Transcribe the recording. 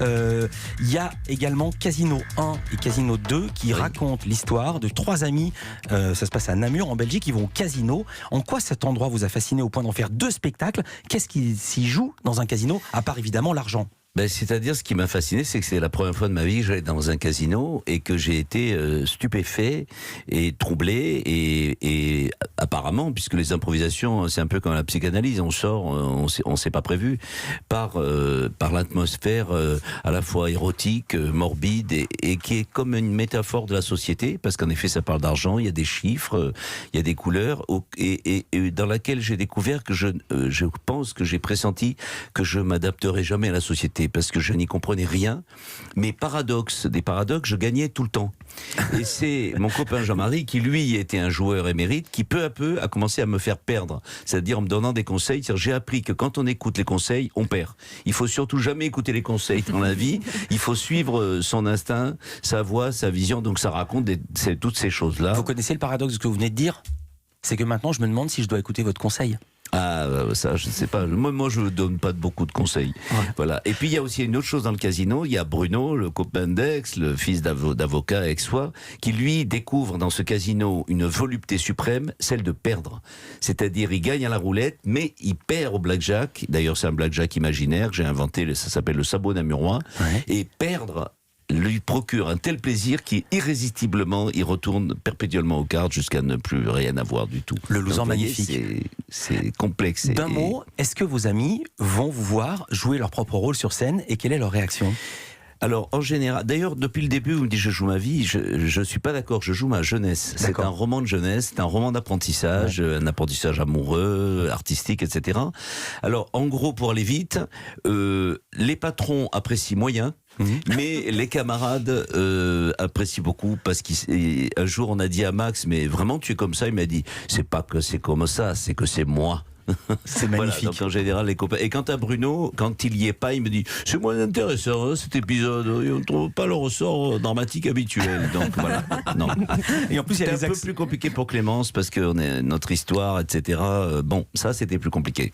Il y a également Casino 1 et Casino 2 qui racontent l'histoire de trois amis. Ça se passe à Namur en Belgique. Ils vont au casino. En quoi cet endroit vous a fasciné au point d'en faire 2 spectacles? Qu'est-ce qui s'y joue dans un casino, à part évidemment l'argent? C'est-à-dire, ce qui m'a fasciné, c'est que c'est la première fois de ma vie que j'allais dans un casino et que j'ai été stupéfait et troublé et apparemment, puisque les improvisations, c'est un peu comme la psychanalyse, on sort, on s'est pas prévu, par l'atmosphère à la fois érotique, morbide et qui est comme une métaphore de la société, parce qu'en effet, ça parle d'argent, il y a des chiffres, il y a des couleurs, et dans laquelle j'ai découvert que je pense que j'ai pressenti que je m'adapterai jamais à la société, parce que je n'y comprenais rien. Mais des paradoxes, je gagnais tout le temps. Et c'est mon copain Jean-Marie, qui lui était un joueur émérite, qui peu à peu a commencé à me faire perdre. C'est-à-dire en me donnant des conseils. J'ai appris que quand on écoute les conseils, on perd. Il faut surtout jamais écouter les conseils dans la vie. Il faut suivre son instinct, sa voix, sa vision. Donc ça raconte toutes ces choses-là. Vous connaissez le paradoxe que vous venez de dire? C'est que maintenant je me demande si je dois écouter votre conseil. Ah, ça, je ne sais pas. Moi, je ne donne pas beaucoup de conseils. Ouais. Voilà. Et puis, il y a aussi une autre chose dans le casino. Il y a Bruno, le copain d'Aix, le fils d'avocat aixois, qui, lui, découvre dans ce casino une volupté suprême, celle de perdre. C'est-à-dire, il gagne à la roulette, mais il perd au blackjack. D'ailleurs, c'est un blackjack imaginaire que j'ai inventé. Ça s'appelle le sabot namurois. Ouais. Et perdre lui procure un tel plaisir qu'irrésistiblement, il retourne perpétuellement aux cartes jusqu'à ne plus rien avoir du tout. Le loser magnifique. C'est complexe. D'un mot, est-ce que vos amis vont vous voir jouer leur propre rôle sur scène et quelle est leur réaction ? Alors, en général, d'ailleurs, depuis le début, vous me dites je joue ma vie, je suis pas d'accord, je joue ma jeunesse. C'est un roman de jeunesse, c'est un roman d'apprentissage, un apprentissage amoureux, artistique, etc. Alors, en gros, pour aller vite, les patrons apprécient moyen, mais les camarades apprécient beaucoup, parce qu'un jour, on a dit à Max, mais vraiment, tu es comme ça? Il m'a dit, c'est pas que c'est comme ça, c'est que c'est moi. C'est magnifique. Voilà, donc en général, les copains. Et quant à Bruno, quand il y est pas, il me dit c'est moins intéressant cet épisode. On ne trouve pas le ressort dramatique habituel. Donc voilà. Non. Et en plus, c'était un peu plus compliqué pour Clémence parce que notre histoire, etc. Bon, ça c'était plus compliqué.